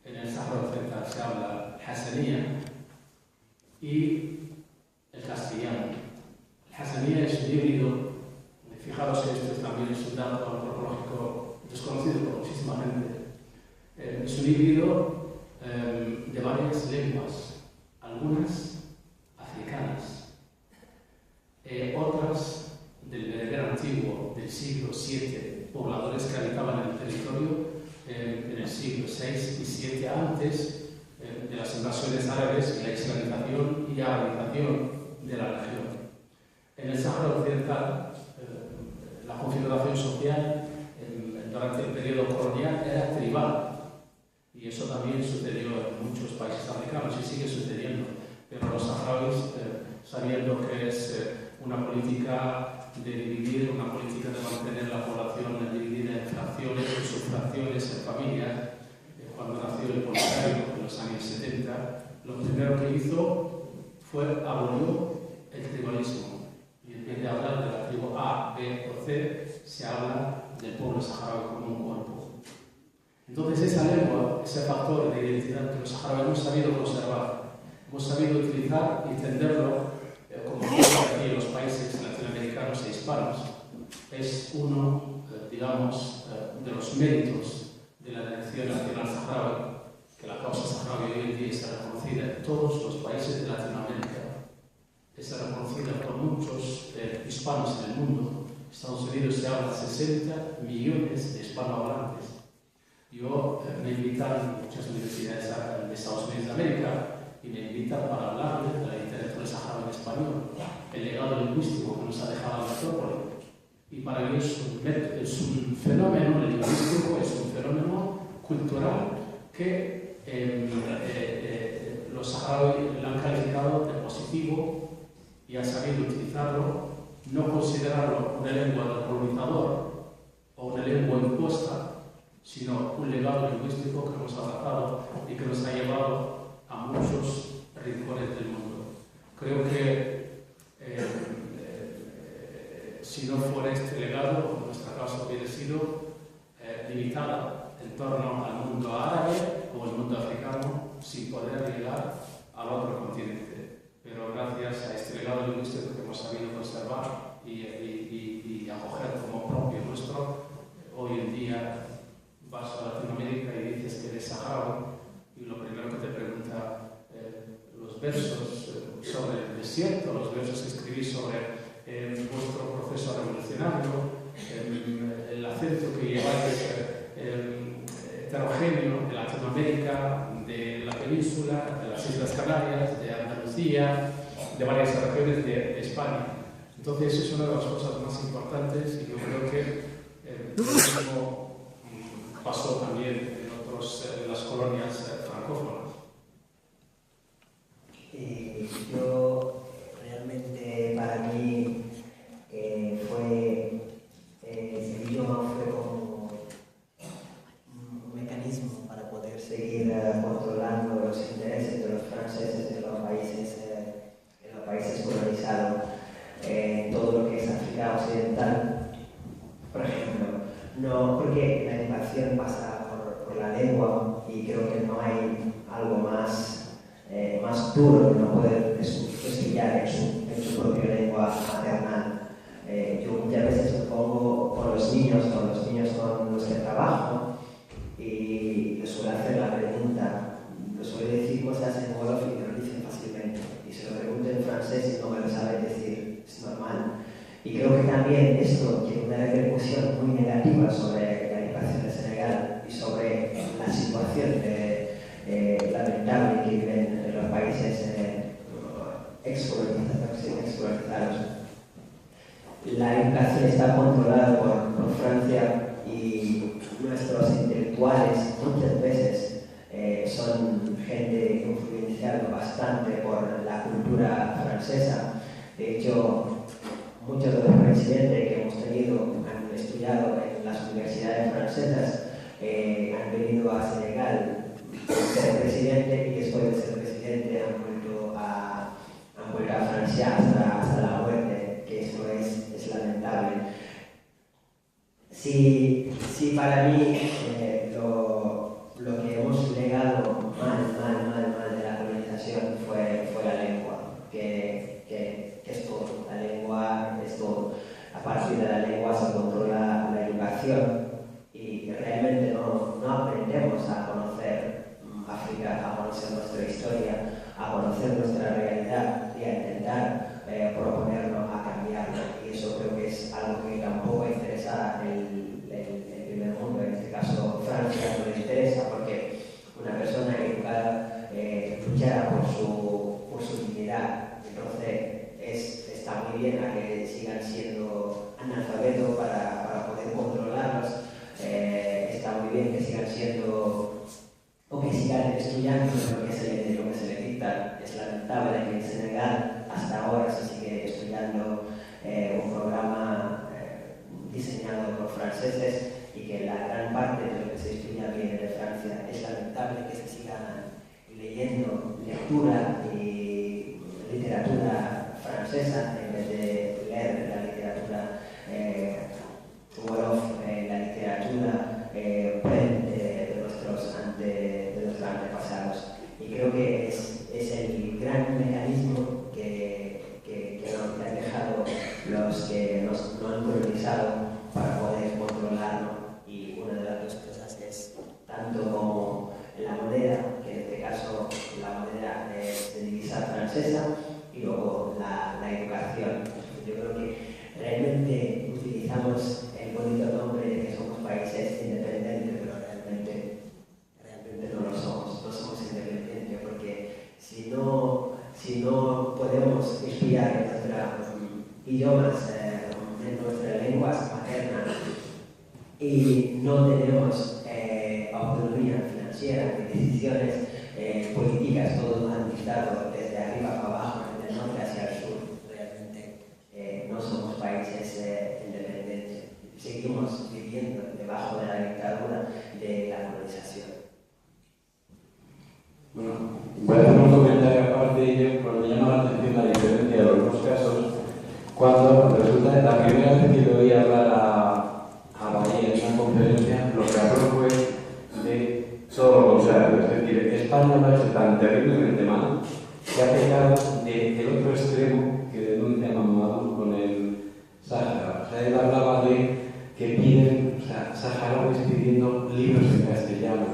En el Sáhara Occidental se habla el Hasanía y el castellano. El Hasanía es un híbrido, fijaros que esto también es un dato antropológico desconocido por muchísima gente. Es un híbrido de varias lenguas, algunas africanas, otras del bereber antiguo del siglo VII, pobladores que habitaban en el territorio en el siglo VI y VII antes de las invasiones árabes y la islamización y arabización de la región. En el Sáhara Occidental, la configuración social durante el periodo colonial era tribal, y eso también sucedió en muchos países africanos y sigue sucediendo, pero los saharauis, sabiendo que es una política de dividir, una política de mantener la población dividida en fracciones, en subfracciones, en familias, cuando nació el Polisario en los años 70, lo primero que hizo fue abolió el tribalismo, y en vez de hablar de la tribu A, B o C, se habla del pueblo saharaui como un cuerpo. Entonces esa lengua, ese factor de identidad que los saharauis hemos sabido conservar, hemos sabido utilizar y entenderlo como aquí en los países latinoamericanos e hispanos, es uno, digamos, de los méritos de la Dirección Nacional Saharaui, que la causa saharaui hoy en día está reconocida en todos los países de Latinoamérica, está reconocida por muchos hispanos en el mundo. En Estados Unidos se habla de 60 millones de hispanohablantes. Yo me invitan muchas universidades de Estados Unidos de América y me invitan para hablarles de la literatura saharaui en español, el legado lingüístico que nos ha dejado la metrópoli. Y para mí es un fenómeno lingüístico, es un fenómeno cultural que los saharauis lo han calificado de positivo y han sabido utilizarlo, no considerarlo una lengua del colonizador o una lengua impuesta, sino un legado lingüístico que nos ha adaptado y que nos ha llevado a muchos rincones del mundo. Creo que si no fuera este legado, nuestra causa hubiera sido limitada en torno al mundo árabe o al mundo africano sin poder llegar al otro continente. Pero gracias a este legado lingüístico que hemos sabido conservar y acoger como propio nuestro, hoy en día vas a Latinoamérica y dices que eres saharaui y lo primero que te pregunta los versos sobre el desierto, los versos que escribí sobre vuestro proceso revolucionario, el acento que lleváis heterogéneo de Latinoamérica, de la península, de las Islas Canarias, de Andalucía, de varias regiones de España. Entonces, eso es una de las cosas más importantes y yo creo que lo mismo pasó también en las colonias francófonas. Yo realmente, para mí, ese idioma fue como un mecanismo para poder seguir controlando los intereses de los franceses en los países colonizados, todo lo que es África Occidental, por ejemplo. No, porque la educación pasa por la lengua y creo que no hay algo más duro que no poder estudiar en su propia lengua maternal. Yo muchas veces me pongo con los niños con los que trabajo y les suelo hacer la pregunta, les suelo decir cosas en wolof y me lo dicen fácilmente. Y se lo pregunto en francés y no me lo saben decir, es normal. Y creo que también esto tiene una repercusión muy negativa sobre la educación en Senegal y sobre la situación lamentable que viven en los países excolonizados. La educación está controlada por Francia y nuestros intelectuales muchas veces son gente influenciada bastante por la cultura francesa. De hecho, muchos de los presidentes que hemos tenido han estudiado en las universidades francesas, han venido a Senegal a ser presidente y después de ser presidente han vuelto a Francia hasta la muerte, que eso es lamentable. Si para mí lo conocer nuestra realidad y a intentar proponernos a cambiarla. Y eso creo que es algo que tampoco interesa el primer mundo, en este caso Francia no le interesa, porque una persona educada luchará por su dignidad. Entonces está muy bien a que sigan siendo analfabetos para poder controlarlos, está muy bien que sigan siendo o que sigan estudiando lo que se les dicta. Es lamentable que en Senegal hasta ahora se sigue estudiando un programa diseñado por franceses y que la gran parte de lo que se estudia viene de Francia. Es lamentable que se siga leyendo lectura y literatura francesa en vez de leer la literatura Wolof, la literatura de nuestros antepasados. Y creo que es el gran mecanismo que nos han dejado los que nos han colonizado para poder controlarlo. Y una de las dos cosas es tanto como la moneda, que en este caso la moneda es de divisa francesa, y luego la educación. Yo creo que realmente utilizamos el bonito nombre de que somos países independientes, pero realmente no lo somos. No somos independientes porque si no podemos estudiar en nuestros idiomas, en nuestras lenguas maternas, y no tenemos autonomía financiera ni decisiones políticas, todos nos han dictado desde arriba para abajo, desde el norte hacia el sur. Realmente no somos países independientes, seguimos viviendo debajo de la dictadura de la colonización. Bueno, voy a hacer un comentario aparte de ello, porque me llama la atención la diferencia de los dos casos, cuando resulta que la primera vez que lo oí hablar a Bahía en una conferencia, lo que habló fue de todo lo contrario, es decir, España lo ha hecho tan terriblemente mal que ha pecado del otro extremo que denuncia Mamadou con el Sáhara. O sea, él hablaba de que piden, o sea, saharauis pidiendo libros en castellano,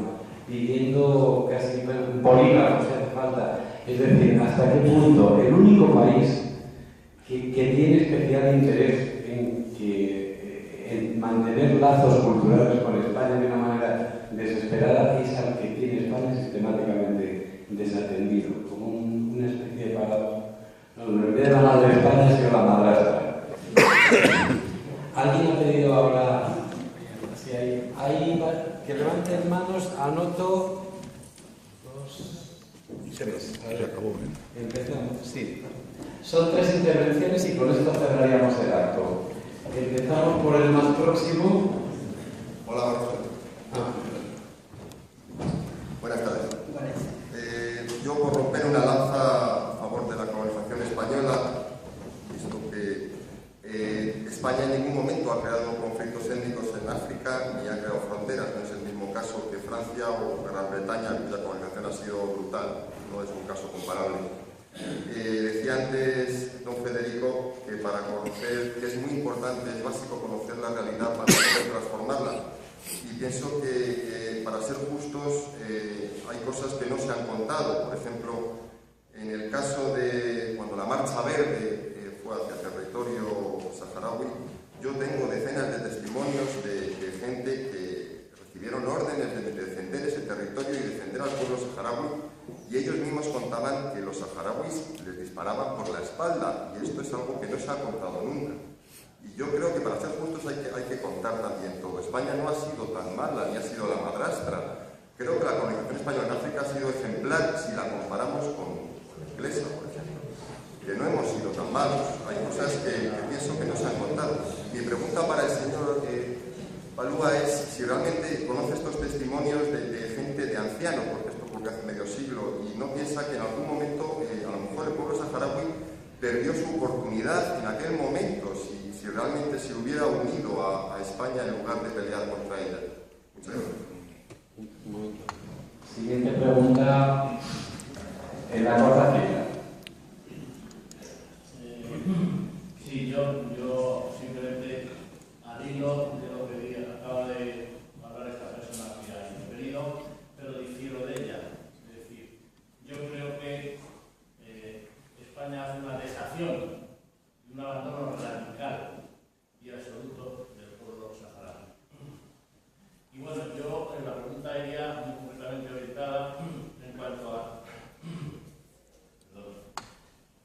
pidiendo casi bolígrafos si hace falta. Es decir, hasta qué punto el único país que tiene especial interés en mantener lazos culturales con España de una manera desesperada es al que tiene España sistemáticamente desatendido, como una especie de paradoja. No, en vez de la madre de España ha sido la madrastra. ¿Alguien ha pedido ahora? Si hay que levanten manos, anoto tres. Se acabó, Empezamos, sí. Son 3 intervenciones y con esto cerraríamos el acto. Empezamos por el más próximo. Hola, buenas tardes. Yo, por romper una lanza a favor de la colonización española, visto que España en ningún momento ha creado conflictos étnicos en África ni ha creado fronteras, no es el mismo caso que Francia o Gran Bretaña, cuya colonización ha sido brutal, no es un caso comparable. Decía antes don Federico que para conocer, que es muy importante, es básico conocer la realidad para poder transformarla. Y pienso que para ser justos hay cosas que no se han contado. Por ejemplo, en el caso de cuando la Marcha Verde fue hacia el territorio saharaui, yo tengo decenas de testimonios de gente que recibieron órdenes de defender ese territorio y defender al pueblo saharaui. Y ellos mismos contaban que los saharauis les disparaban por la espalda, y esto es algo que no se ha contado nunca. Y yo creo que para ser justos hay que contar también todo. España no ha sido tan mala, ni ha sido la madrastra. Creo que la colonización española en África ha sido ejemplar si la comparamos con la inglesa, por ejemplo. Que no hemos sido tan malos. Hay cosas que pienso que no se han contado. Mi pregunta para el señor Palúa es si realmente conoce estos testimonios de gente, de ancianos, porque hace medio siglo, y no piensa que en algún momento a lo mejor el pueblo saharaui perdió su oportunidad en aquel momento, si realmente se hubiera unido a España en lugar de pelear contra ella. Muchas gracias. Siguiente pregunta en la cuarta fila. Sí, yo simplemente al hilo de lo que acaba de hablar esta persona que ha intervenido, pero difiero de ella. Es decir, yo creo que pregunta iría muy completamente orientada en cuanto a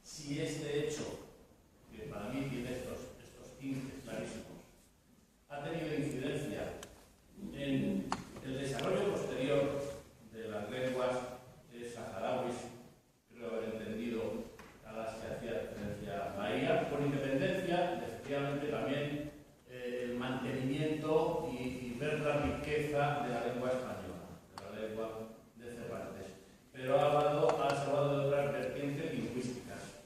si este hecho, que para mí tiene estos tintes clarísimos, ha tenido incidencia en el desarrollo posterior de las lenguas saharauis, creo haber entendido a las que hacía referencia Bahía, con independencia, efectivamente también el mantenimiento y ver la riqueza de la lengua española, de la lengua de Cervantes. Pero ha hablado de otras vertientes lingüísticas.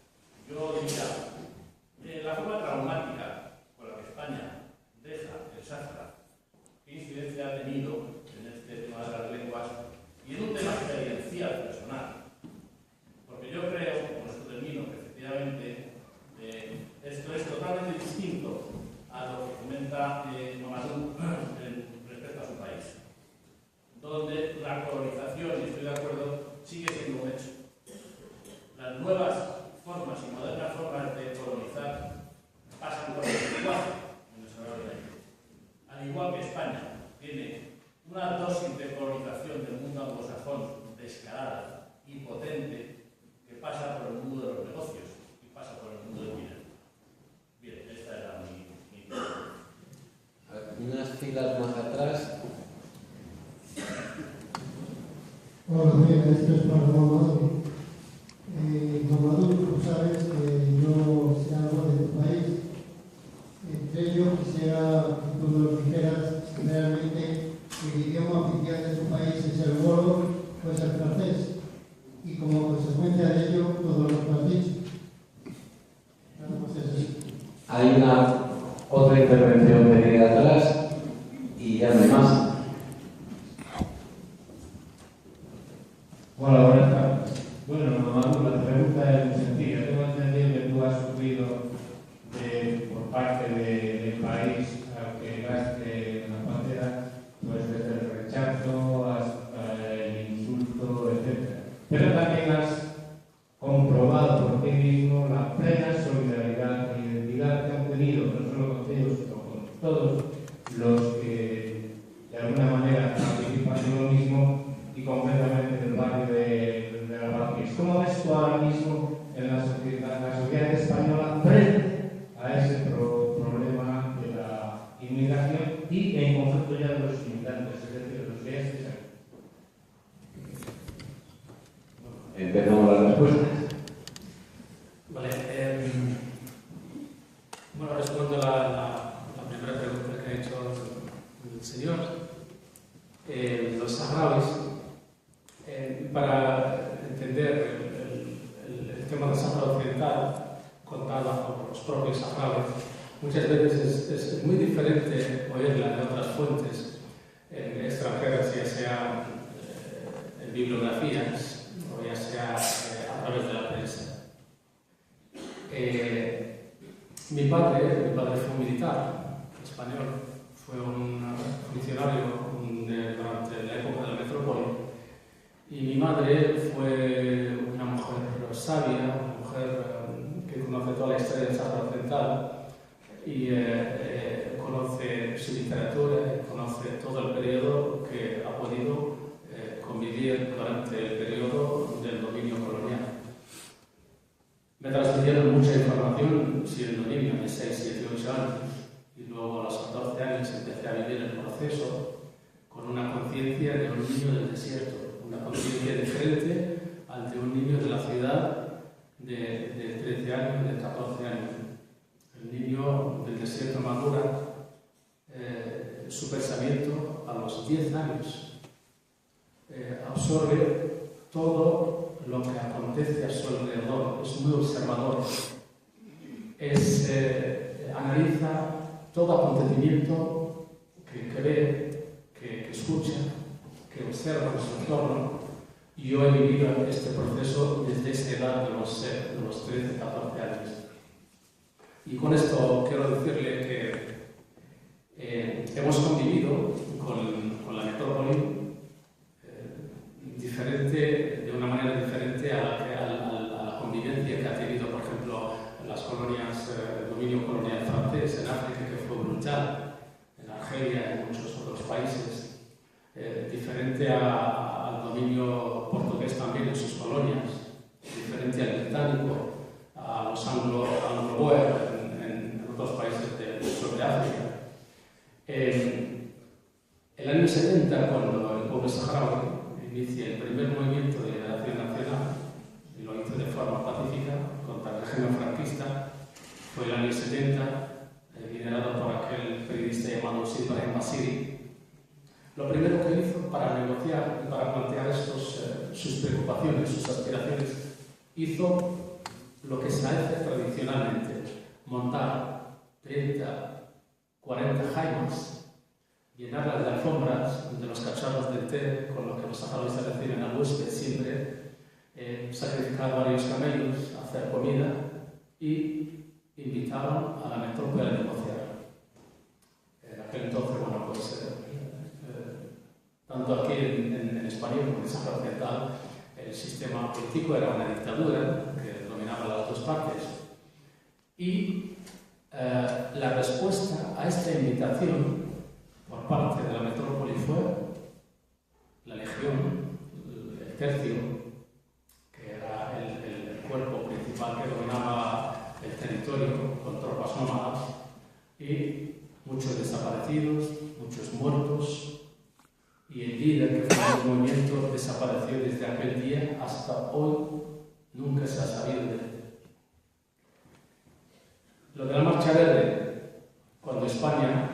Yo diría, la forma traumática con la que España deja el Sáhara, ¿qué incidencia ha tenido en este tema de las lenguas y en un tema experiencial personal? Porque yo creo, con esto termino, que efectivamente esto es totalmente distinto a lo que comenta Mamadou respecto a su país, donde la colonización, y estoy de acuerdo, sigue siendo un hecho. Las nuevas formas y modernas formas de colonizar pasan por el lenguaje en desarrollo de ello. Al igual que España tiene una dosis de colonización del mundo anglosajón descarada y potente que pasa por el mundo de los negocios y pasa por el mundo del dinero. Bien, esta era mi unas filas más atrás. Hola, bien, esto es para Mamadou. Mamadou, tú sabes que yo sé algo de tu país. Entre ellos quisiera que tú nos dijeras si realmente el idioma oficial de tu país es el wolof o es el francés. Y como consecuencia de ello, todo lo que has dicho. Bueno, pues eso sí. Hay una otra intervención pedida atrás y ya no hay más. Hola, buenas tardes. Bueno, Mamadou, la pregunta es muy sencilla. Tengo entendido que tú has sufrido por parte del país al que llegaste en la frontera, pues desde el rechazo hasta el insulto, etc. Pero también has comprobado por ti mismo la plena solidaridad e identidad que han tenido, no solo contigo, sino con todos los que de alguna manera participan en lo mismo y concretamente en el barrio de la Barquís. ¿Cómo ves tú ahora mismo en la sociedad española frente a ese problema de la inmigración y en conjunto ya de los inmigrantes, es decir, los que ya estés aquí? Empezamos las respuestas. Vale, bueno, respondo la primera pregunta que ha hecho el señor. Los saharauis, para entender el tema del Sáhara Occidental contado por los propios saharauis, muchas veces es muy diferente oírla de otras fuentes extranjeras, ya sea en bibliografías o ya sea a través de la prensa. Mi padre fue un militar español, fue un funcionario durante la época de la metrópoli, y mi madre fue una mujer sabia, una mujer que conoce toda la historia del Sáhara Occidental y conoce su literatura, conoce todo el periodo que ha podido convivir durante el periodo del dominio colonial. Me transmitieron mucha información siendo niño de 6, 7, 8 años, y luego a los 14 años empecé a vivir el proceso con una conciencia de un niño del desierto, una conciencia diferente al de un niño de la ciudad de 13 años, de 14 años. El niño del desierto madura su pensamiento a los 10 años, absorbe todo lo que acontece a su alrededor, es muy observador, analiza todo acontecimiento que ve, que escucha, que observa en su entorno. Y yo he vivido este proceso desde esa edad de los 13, 14 años. Y con esto quiero decirle que hemos convivido con la metrópoli de una manera diferente a la convivencia que ha tenido, por ejemplo, en las colonias, el dominio colonial francés en África, que fue brutal, en Argelia y en muchos otros países, diferente diferente al dominio portugués también en sus colonias, diferente al británico, a los anglo-boer en otros países del sur de África. El año 70, cuando el pueblo saharaui inicia el primer movimiento de liberación nacional, y lo hizo de forma pacífica contra el régimen franquista, fue el año 70, liderado por aquel periodista llamado Ibrahim Basiri. Lo primero que hizo para negociar y para plantear sus preocupaciones, sus aspiraciones, hizo lo que se hace tradicionalmente: montar 30, 40 jaimas, llenarlas de alfombras, de los cacharros de té con los que los saharauis se reciben al huésped siempre, sacrificar varios camellos, hacer comida y invitaron a la metrópoli a negociar. En aquel entonces, bueno, pues tanto aquí en España como en el Sáhara Occidental, el sistema político era una dictadura que dominaba las dos partes. Y la respuesta a esta invitación por parte de la metrópoli fue la legión, el tercio, que era el cuerpo principal que dominaba el territorio con tropas nómadas, y muchos desaparecidos, muchos muertos, y el líder que fue el movimiento desapareció desde aquel día hasta hoy, nunca se ha sabido de él. Lo de la Marcha Verde, cuando España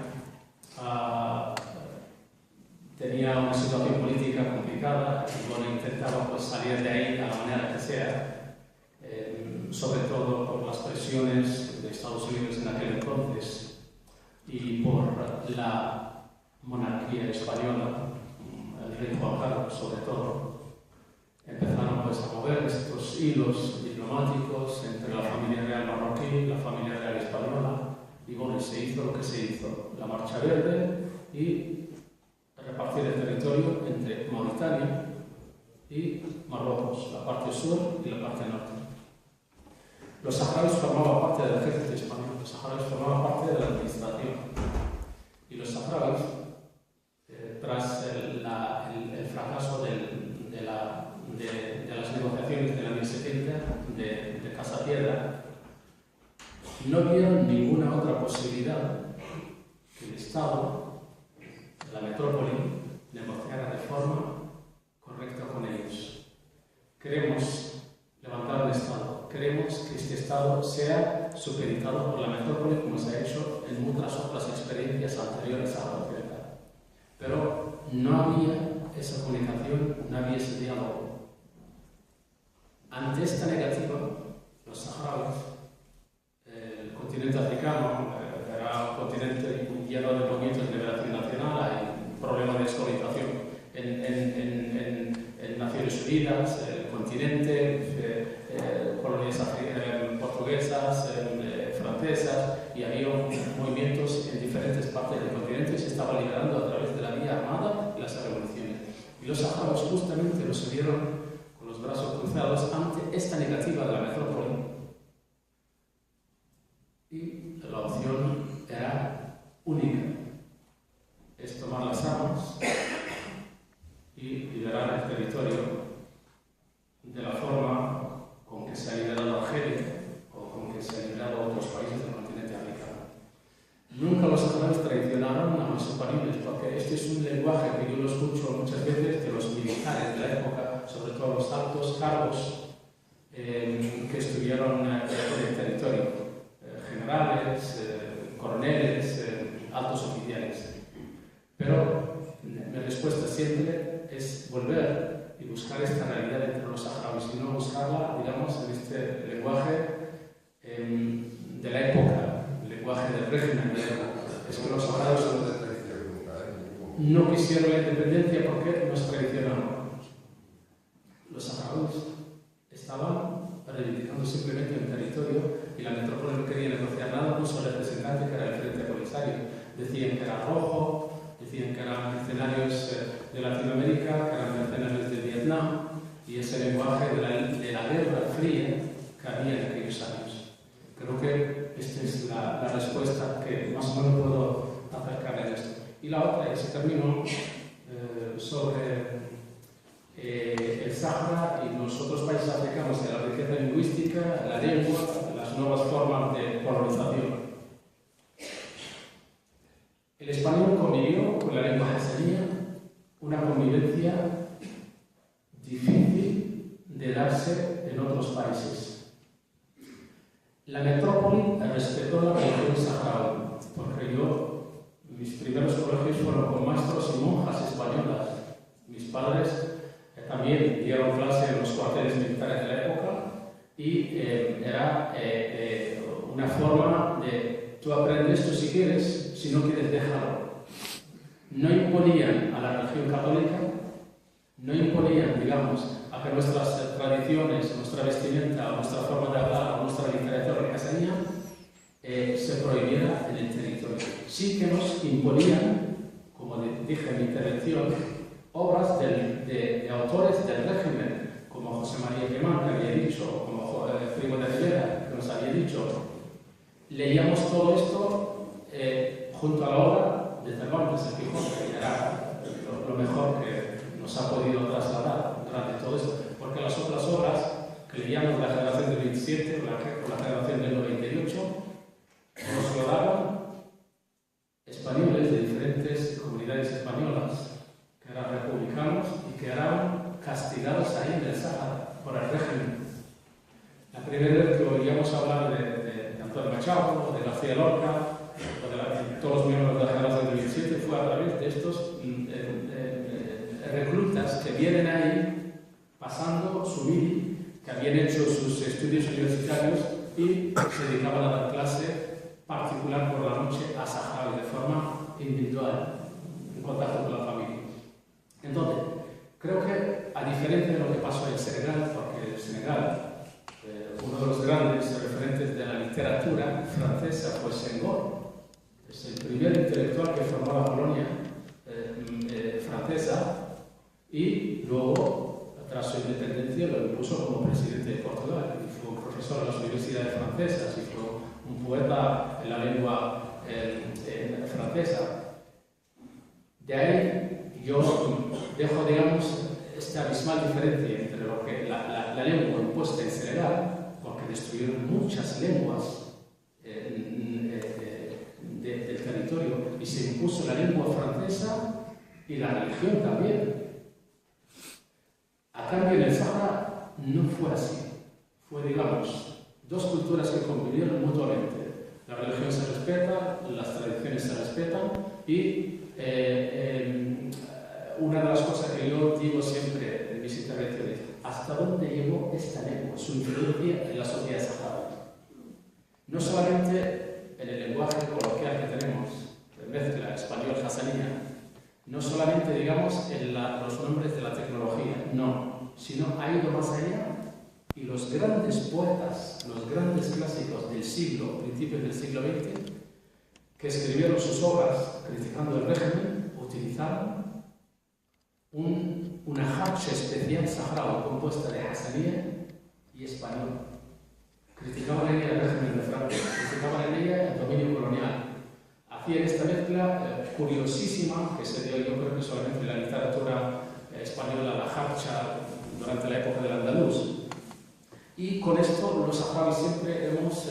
tenía una situación política complicada y bueno, intentaba pues, salir de ahí a la manera que sea, sobre todo por las presiones de Estados Unidos en aquel entonces y por la monarquía española, el rey Juan Carlos sobre todo. Empezaron pues, a mover estos hilos diplomáticos entre la familia real marroquí, la familia real española, y bueno, se hizo lo que se hizo, la Marcha Verde y repartir el territorio entre Mauritania y Marruecos, la parte sur y la parte norte. Los saharauis formaban parte del ejército español, los saharauis formaban parte de la administración, y los saharauis, tras el fracaso de las negociaciones del año 70 de Casa Piedra, no vieron ninguna otra posibilidad que el Estado, la metrópoli, negociara de forma correcta con ellos. Queremos levantar un Estado, queremos que este Estado sea supeditado por la metrópoli, como se ha hecho en muchas otras experiencias anteriores a la occidental. Pero no había esa comunicación, no había ese diálogo. Ante esta negativa, los saharauis, el continente africano, era un continente lleno de movimientos de liberación nacional, hay problemas de escolarización en Naciones Unidas, el continente, colonias portuguesas, francesas, y había movimientos en diferentes partes del continente y se estaba liberando a través de la vía armada y las revoluciones. Y los saharauis justamente los vieron con los brazos cruzados ante esta negativa de la metrópoli. Y la opción era única, es tomar las armas y liberar el territorio de la forma con que se ha liberado Argelia o con que se han liberado otros países del continente africano. Nunca los saharauis traicionaron a los españoles, porque este es un lenguaje que yo lo escucho muchas veces de los militares de la época, sobre todo los altos cargos que estuvieron en el territorio. Generales, coroneles, altos oficiales. Pero mi respuesta siempre es volver y buscar esta realidad entre los saharauis y no buscarla, digamos, en este lenguaje de la época, el lenguaje del régimen de la época. Es que los saharauis no quisieron la independencia porque nos traicionaron. Los saharauis estaban reivindicando simplemente un territorio y la metrópoli no quería negociar nada con su representante, que era el Frente Polisario. Decían que era rojo, decían que eran mercenarios de Latinoamérica, que eran mercenarios de Vietnam, y ese lenguaje de la guerra fría que había en aquellos años. Creo que esta es la respuesta que más o menos puedo acercar en esto. Y la otra, y se terminó, sobre el Sahara y los otros países africanos de la riqueza lingüística, la lengua, las nuevas formas de colonización. El español convivió con la lengua hasanía, una convivencia difícil de darse en otros países. La metrópoli respetó la religión saharaui, porque mis primeros colegios fueron con maestros y monjas españolas. Mis padres también dieron clase en los cuarteles militares de la época y era una forma de tú aprendes esto si quieres, si no quieres déjalo. No imponían a la religión católica, no imponían, digamos, a que nuestras tradiciones, nuestra vestimenta, nuestra forma de hablar, nuestra literatura hasanía se prohibiera en el territorio. Sí que nos imponían, como dije en mi intervención, obras de autores del régimen, como José María Quemán, que había dicho, como Primo de Rivera, que nos había dicho. Leíamos todo esto junto a la obra de Cervantes, el Quijote, que era lo mejor que nos ha podido trasladar durante todo esto, porque las otras obras que leíamos la generación del 27 o la generación del 98 nos lo daban españoles de diferentes comunidades españolas, que eran republicanos y que eran castigados ahí en el Sáhara por el régimen. La primera vez que oíamos hablar de Antonio Machado, de García Lorca, o de todos los miembros de la generación del 27 fue a través de estos reclutas que vienen ahí pasando su vida, que habían hecho sus estudios universitarios y se dedicaban a dar clase particular por la noche a saharaui de forma individual, en contacto con la familia. Entonces, creo que a diferencia de lo que pasó en Senegal, porque en Senegal uno de los grandes referentes de la literatura francesa fue Senghor, es el primer intelectual que formó la colonia francesa y luego, tras su independencia, lo impuso como presidente de Portugal y fue un profesor en las universidades francesas y fue un poeta en la lengua francesa. De ahí yo dejo, digamos, esta abismal diferencia entre lo que la lengua impuesta en Senegal, porque destruyeron muchas lenguas del territorio y se impuso la lengua francesa y la religión también. A cambio, en el Sahara no fue así. Fue, digamos, dos culturas que convivieron mutuamente. La religión se respeta, las tradiciones se respetan y una de las cosas que yo digo siempre en mis intervenciones, ¿hasta dónde llegó esta lengua, su influencia en la sociedad saharaui? No solamente en el lenguaje coloquial que tenemos, de mezcla español-hasanía, no solamente, digamos, en los nombres de la tecnología, no, sino ha ido más allá y los grandes poetas, los grandes clásicos del siglo, principios del siglo XX, que escribieron sus obras criticando el régimen, utilizaron una hacha especial saharaui compuesta de hasanía y español. Criticaban en ella el régimen de Francia, criticaban en ella el dominio colonial. Hacían esta mezcla curiosísima que se dio, yo creo que solamente en la literatura española, la hacha durante la época del andaluz. Y con esto los saharauis siempre hemos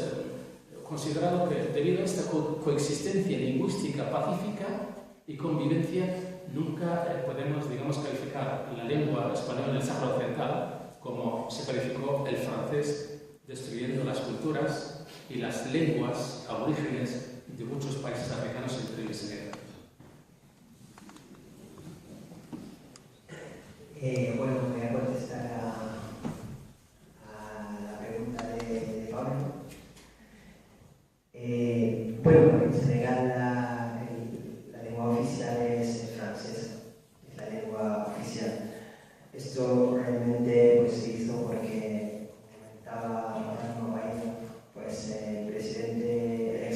considerado que debido a esta coexistencia lingüística pacífica y convivencia, nunca podemos, digamos, calificar la lengua española del Sáhara Occidental como se calificó el francés, destruyendo las culturas y las lenguas aborígenes de muchos países africanos, entre ellos Senegal. Bueno, voy a contestar a la pregunta de Pablo. Bueno, en Senegal la lengua oficial es el francés, es la lengua oficial. Esto realmente pues, se hizo porque comentaba pues, el expresidente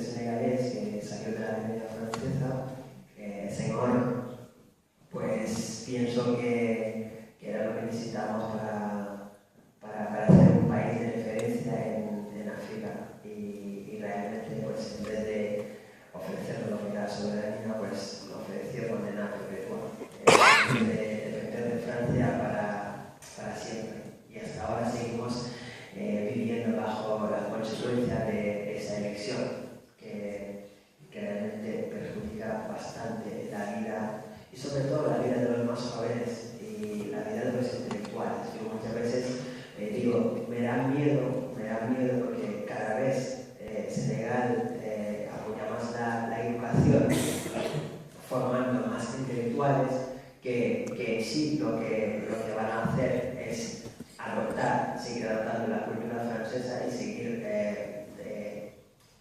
senegalés que salió de la lengua francesa, Senghor, pues pienso que era lo que necesitamos para hacer un país de referencia en África y realmente pues en vez de ofrecernos la soberanía pues nos ofreció condenar perpetua. lo que van a hacer es seguir adoptando la cultura francesa y seguir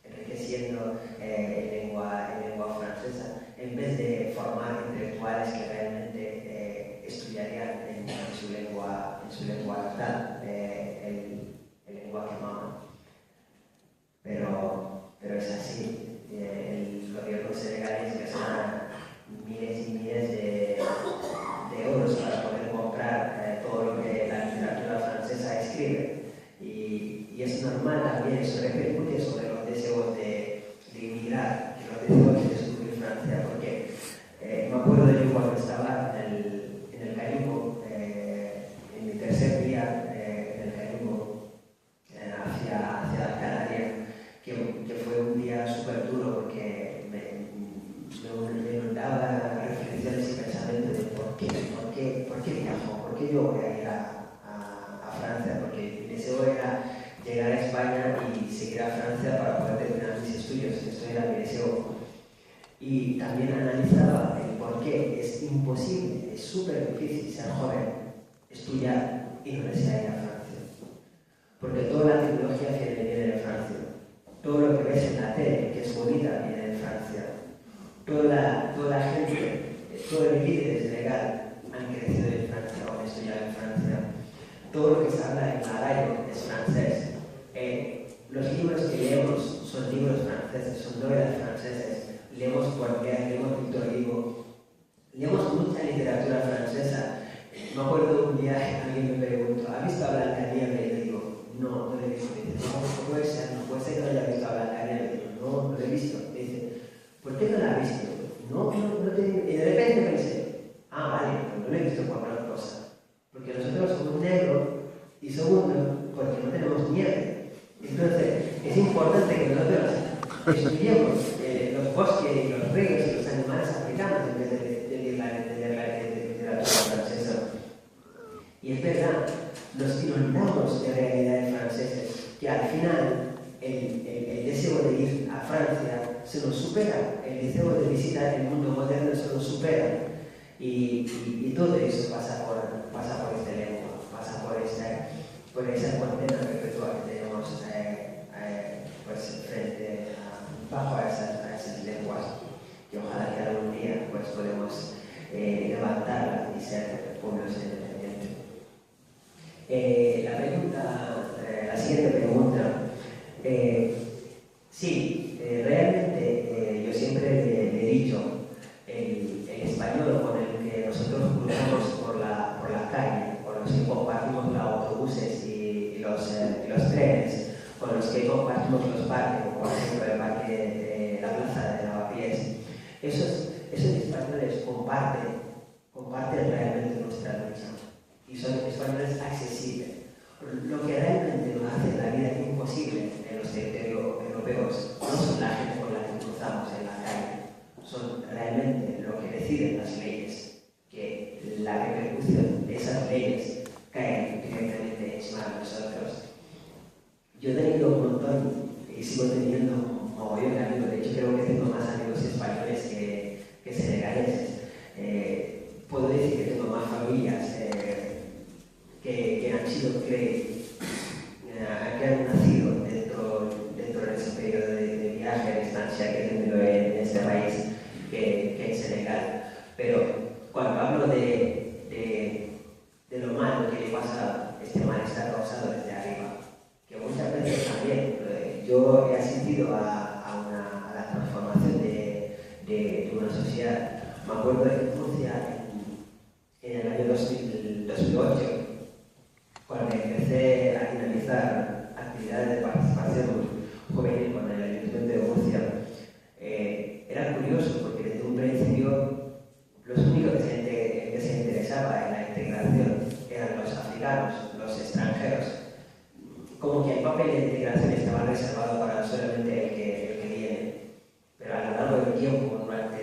enriqueciendo en lengua francesa, en vez de formar intelectuales que realmente estudiarían en su lengua natal, el lengua que maman. Pero es así. El gobierno senegalés gasta miles y miles de euros para poder comprar todo lo que la literatura francesa escribe. Y es normal también, eso repercute sobre los deseos de inmigrar y los deseos de descubrir Francia, porque me acuerdo de yo cuando estaba en el Caribe, en mi tercer día en el Caribe, hacia Canarias, que fue un día súper duro porque me inundaba reflexiones y pensamientos de por qué viajo, por qué yo voy a ir a Francia, porque mi deseo era llegar a España y seguir a Francia para poder terminar mis estudios, eso era mi deseo. Y también analizaba el por qué es imposible, es súper difícil ser joven, estudiar y no desear ir a Francia. Porque toda la tecnología viene de Francia. Todo lo que ves en la tele, que es bonita, viene de Francia. Toda la gente, todo el líderes legal han crecido en Francia o han estudiado en Francia. Todo lo que se habla en malayo es francés. Los libros que leemos son libros franceses, son novelas franceses. Leemos Voltaire, leemos Victor Hugo, leemos mucha literatura francesa. Me acuerdo un día alguien me preguntó, ¿ha visto a Blancanieves? Y le digo, no lo he visto. Y dice, no puede ser que no haya visto a Blancanieves. Y digo, no lo he visto. Y dice, ¿por qué no la has visto? No te... Y de repente pensé, vale, no lo he visto por otra cosa. Porque nosotros somos negros y segundo, porque no tenemos nieve. Entonces, es importante que nosotros estudiemos los bosques y los ríos y los animales africanos en vez de literatura francesa. Y es verdad, nos inundamos de realidades francesas, que al final el deseo de ir a Francia se nos supera, el deseo de visitar el mundo moderno se nos supera. Y todo eso pasa por esta lengua, pasa por esa condena perpetua que tenemos pues, bajo a esas lenguas. Y ojalá que algún día pues, podemos levantarlas y ser pueblos independientes. La siguiente pregunta. Sí, realmente yo siempre le he dicho el español con el que nosotros cruzamos por la calle, con los que compartimos los autobuses y los trenes, con los que compartimos los parques, como por ejemplo el parque de la plaza de Lavapiés, esos españoles comparten realmente nuestra lucha y son españoles accesibles. Lo que realmente nos hace la vida imposible en los territorios europeos no son la gente con la que cruzamos en la calle, son realmente lo que deciden las leyes, que la repercusión de esas leyes cae directamente encima de nosotros. Yo he tenido un montón y sigo teniendo un mogollón de amigos, de hecho creo que tengo más amigos españoles que senegaleses. Puedo decir que tengo más familias que han sido que han nacido dentro de ese periodo de viaje, de estancia que he tenido en este país, que en Senegal. Pero cuando hablo de lo malo que le pasa, este mal está causado desde arriba, que muchas veces también yo he asistido a la transformación de una sociedad. Me acuerdo de Murcia en el año 2008, cuando empecé a dinamizar actividades de participación juvenil con el Ayuntamiento de Murcia. Era curioso porque desde un principio los únicos que se interesaba en la integración eran los africanos, los extranjeros. Como que el papel de integración estaba reservado para solamente el que viene. Pero a lo largo del tiempo, durante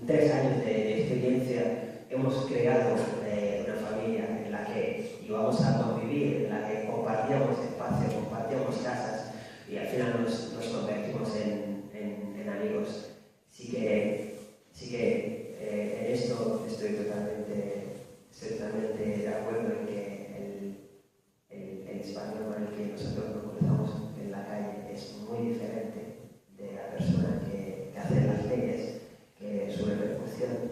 3 años de experiencia, hemos creado una familia en la que íbamos a convivir, en la que compartíamos espacio, compartíamos casas y al final nos convertimos en amigos. Sí que en esto estoy totalmente de acuerdo en que el español con el que nosotros nos cruzamos en la calle es muy diferente de la persona que hace las leyes, que su repercusión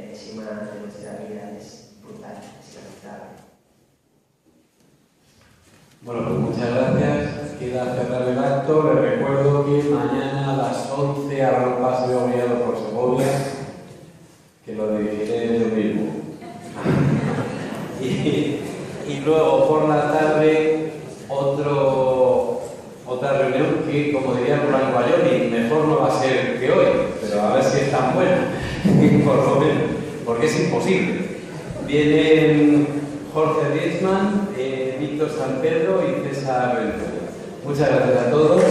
encima de nuestra vida es brutal, es lamentable. Bueno, pues muchas gracias. Queda cerrar el acto. Les recuerdo que mañana a las 11 habrá un paseo guiado por Segovia, que lo dirigiré yo mismo. y luego por la tarde otra reunión que, como diría Blanco Ayoni, mejor no va a ser que hoy, pero a ver si es tan buena, por lo menos, porque es imposible. Vienen Jorge Riesman, Víctor San Pedro y César Ventura. Muchas gracias a todos.